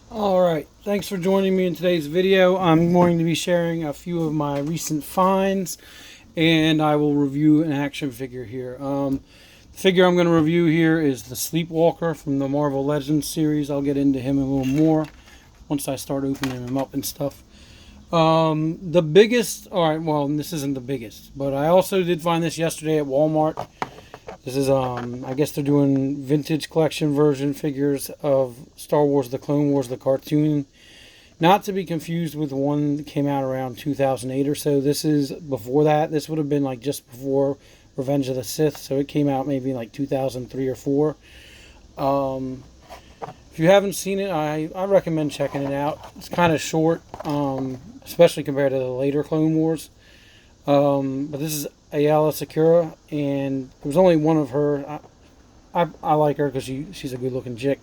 Alright, thanks for joining me in today's video. I'm going to be sharing a few of my recent finds, and I will review an action figure here. The figure I'm going to review here is the Sleepwalker from the Marvel Legends series. I'll get into him a little more once I start opening him up and stuff. The biggest, alright, well, this isn't the biggest, but I also did find this yesterday at Walmart. This is, I guess they're doing vintage collection version figures of Star Wars The Clone Wars, the cartoon. Not to be confused with the one that came out around 2008 or so. This is before that. This would have been like just before Revenge of the Sith. So it came out maybe like 2003 or 4. If you haven't seen it, I recommend checking it out. It's kind of short, especially compared to the later Clone Wars. But this is Ayala Sakura, and there was only one of her. I like her because she's a good looking chick.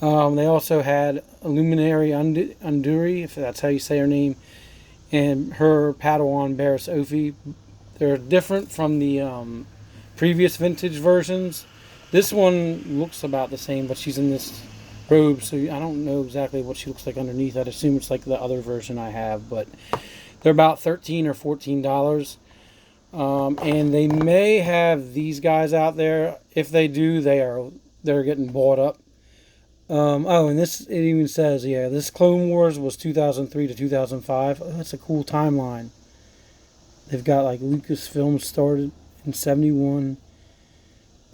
They also had Illuminary Unduri, if that's how you say her name, and her Padawan Barriss Offee. They're different from the previous vintage versions. This one looks about the same, but she's in this robe, so I don't know exactly what she looks like underneath. I'd assume it's like the other version I have, but they're about $13 or $14. And they may have these guys out there. If they do, they're getting bought up. And this, it even says, yeah, this Clone Wars was 2003 to 2005. Oh, that's a cool timeline. They've got like Lucasfilm started in 71,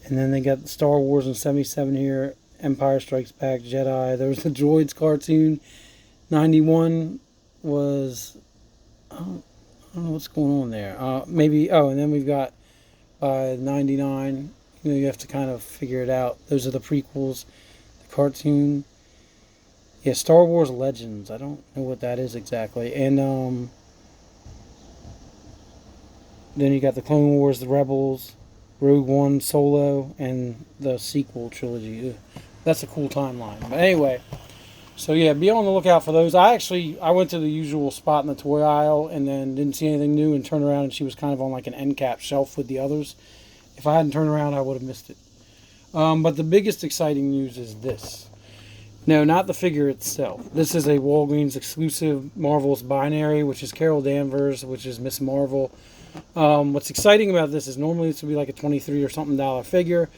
and then they got Star Wars in 77 here. Empire Strikes Back, Jedi. There was the Droids cartoon. 91 was, I don't know what's going on there. Maybe, and then we've got 99. You have to kind of figure it out. Those are the prequels. The cartoon. Yeah, Star Wars Legends. I don't know what that is exactly. And then you got the Clone Wars, the Rebels, Rogue One, Solo, and the sequel trilogy. Ugh. That's a cool timeline. But anyway, so yeah, be on the lookout for those. I went to the usual spot in the toy aisle and then didn't see anything new and turned around and she was kind of on like an end cap shelf with the others. If I hadn't turned around, I would have missed it. But the biggest exciting news is this. No, not the figure itself. This is a Walgreens exclusive Marvel's binary, which is Carol Danvers, which is Miss Marvel. What's exciting about this is normally this would be like a $23 or something figure.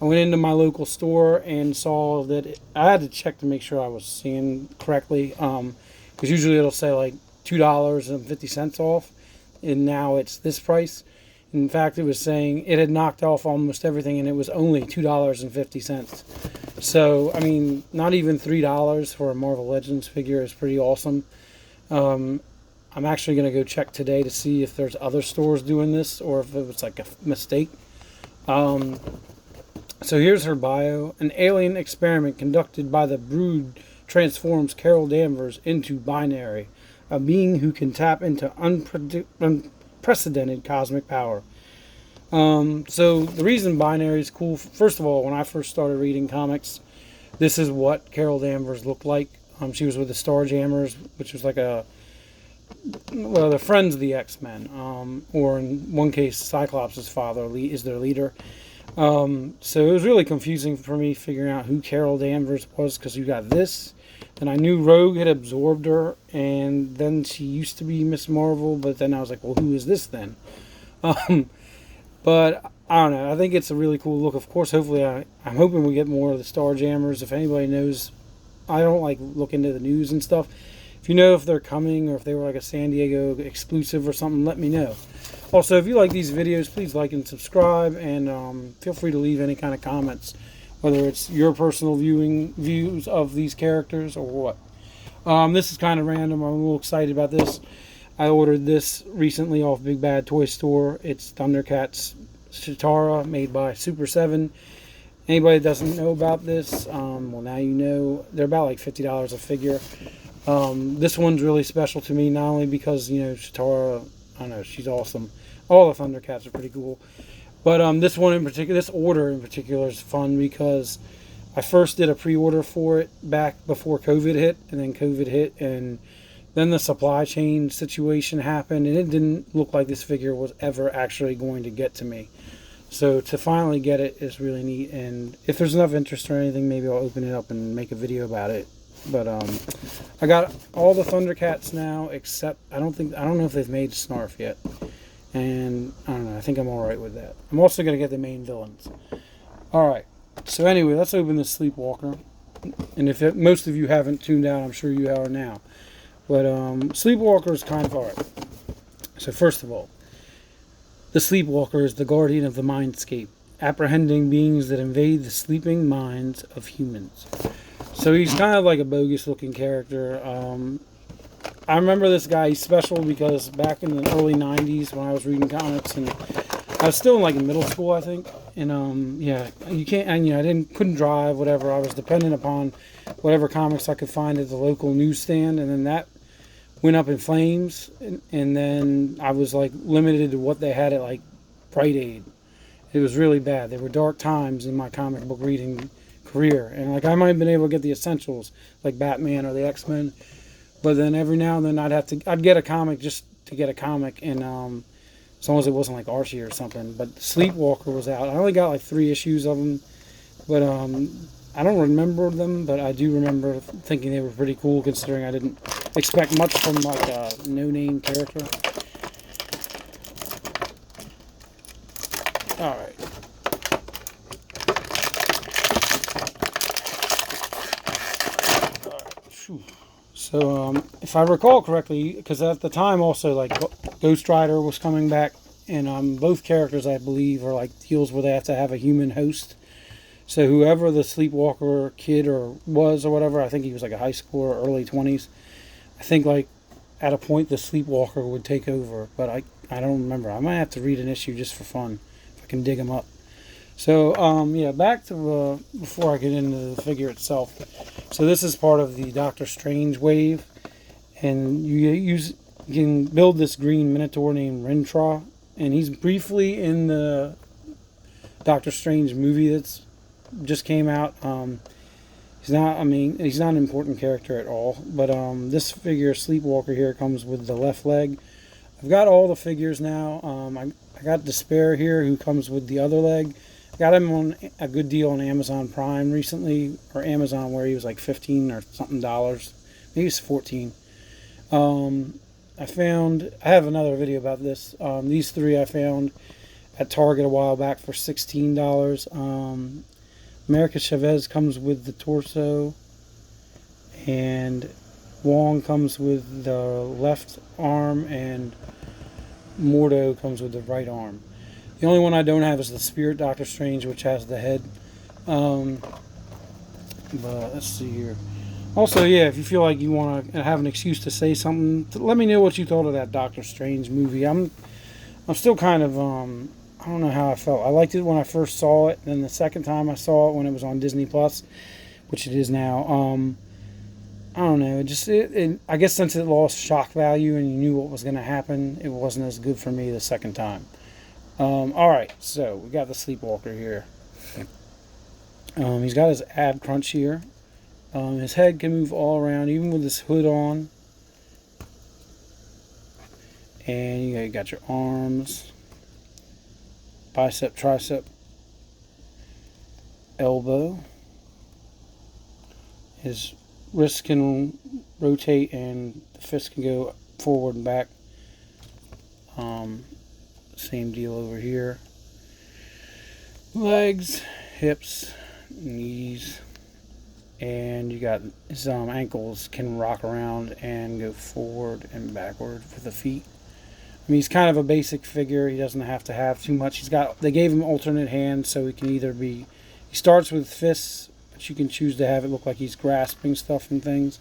I went into my local store and saw that I had to check to make sure I was seeing correctly, because usually it'll say like $2.50 off, and now it's this price. In fact, it was saying it had knocked off almost everything, and it was only $2.50. So, I mean, not even $3 for a Marvel Legends figure is pretty awesome. I'm actually going to go check today to see if there's other stores doing this or if it was like a mistake. So here's her bio. An alien experiment conducted by the Brood transforms Carol Danvers into Binary, a being who can tap into unprecedented cosmic power. So the reason Binary is cool, first of all, when I first started reading comics, this is what Carol Danvers looked like. She was with the Starjammers, which was like they're friends of the X-Men, or in one case, Cyclops' father is their leader. So it was really confusing for me figuring out who Carol Danvers was, because you got this, and I knew Rogue had absorbed her, and then she used to be Miss Marvel, but then I was like, well, who is this then? But I don't know. I think it's a really cool look. Of course, hopefully, I'm hoping we get more of the Starjammers. If anybody knows, I don't like look into the news and stuff. If you know if they're coming or if they were like a San Diego exclusive or something, let me know. Also, if you like these videos, please like and subscribe, and feel free to leave any kind of comments, whether it's your personal views of these characters or what. This is kind of random. I'm a little excited about this. I ordered this recently off Big Bad Toy Store. It's Thundercats Chitara, made by Super 7. Anybody that doesn't know about this, well, now you know. They're about like $50 a figure. This one's really special to me, not only because, Chitara, I don't know, she's awesome. All the Thundercats are pretty cool. But this one in particular, this order in particular is fun because I first did a pre-order for it back before COVID hit, and then COVID hit, and then the supply chain situation happened, and it didn't look like this figure was ever actually going to get to me. So to finally get it is really neat, and if there's enough interest or anything, maybe I'll open it up and make a video about it But I got all the Thundercats now, except I don't know if they've made Snarf yet. And I don't know, I think I'm alright with that. I'm also going to get the main villains. Alright, so anyway, let's open this Sleepwalker. And if most of you haven't tuned out, I'm sure you are now. But Sleepwalker is kind of alright. So first of all, the Sleepwalker is the guardian of the mindscape, apprehending beings that invade the sleeping minds of humans. So he's kind of like a bogus looking character. I remember this guy. He's special because back in the early 90s when I was reading comics, and I was still in middle school, I think. And yeah, you can't, and I couldn't drive, whatever. I was dependent upon whatever comics I could find at the local newsstand, and then that went up in flames, and then I was limited to what they had at Rite Aid. It was really bad. There were dark times in my comic book reading career, and I might have been able to get the essentials like Batman or the X-Men, but then every now and then I'd get a comic just to get a comic, and as long as it wasn't Archie or something. But Sleepwalker was out. I only got 3 issues of them, but I don't remember them, but I do remember thinking they were pretty cool considering I didn't expect much from a no-name character. All right. So, if I recall correctly, because at the time also, Ghost Rider was coming back, and both characters, I believe, are deals where they have to have a human host. So whoever the Sleepwalker kid was or whatever, I think he was a high school or early 20s. I think at a point the Sleepwalker would take over, but I don't remember. I might have to read an issue just for fun, if I can dig them up. So, yeah, back to before I get into the figure itself. So this is part of the Doctor Strange wave, and you can build this green Minotaur named Rintrah, and he's briefly in the Doctor Strange movie that's just came out. He's not an important character at all, but this figure, Sleepwalker here, comes with the left leg. I've got all the figures now. I got Despair here, who comes with the other leg. Got him on a good deal on Amazon Prime recently, or Amazon, where he was $15 or something dollars. Maybe it's 14. I have another video about this. These 3 I found at Target a while back for $16. America Chavez comes with the torso, and Wong comes with the left arm, and Mordo comes with the right arm. The only one I don't have is the Spirit Doctor Strange, which has the head. But let's see here. Also, yeah, if you feel like you want to have an excuse to say something, let me know what you thought of that Doctor Strange movie. I'm still kind of I don't know how I felt. I liked it when I first saw it, and then the second time I saw it when it was on Disney Plus, which it is now. I don't know. I guess since it lost shock value and you knew what was going to happen, it wasn't as good for me the second time. Alright, so we got the Sleepwalker here. He's got his ab crunch here. His head can move all around, even with his hood on. And you got your arms, bicep, tricep, elbow. His wrists can rotate and the fist can go forward and back. Same deal over here. Legs, hips, knees, and you got his ankles can rock around and go forward and backward with the feet. I mean, he's kind of a basic figure. He doesn't have to have too much. They gave him alternate hands, so he can either be. He starts with fists, but you can choose to have it look like he's grasping stuff and things,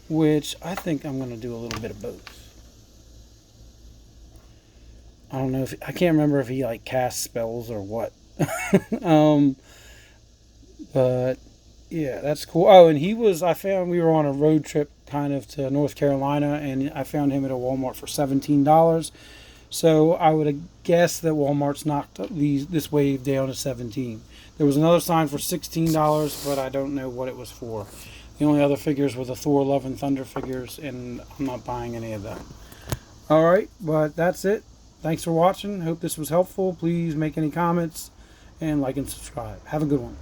which I think I'm going to do a little bit of both. I don't know I can't remember if he casts spells or what. But yeah, that's cool. Oh, and we were on a road trip kind of to North Carolina, and I found him at a Walmart for $17. So I would have guessed that Walmart's knocked this wave down to $17. There was another sign for $16, but I don't know what it was for. The only other figures were the Thor Love and Thunder figures, and I'm not buying any of them. Alright, but that's it. Thanks for watching. Hope this was helpful. Please make any comments and like and subscribe. Have a good one.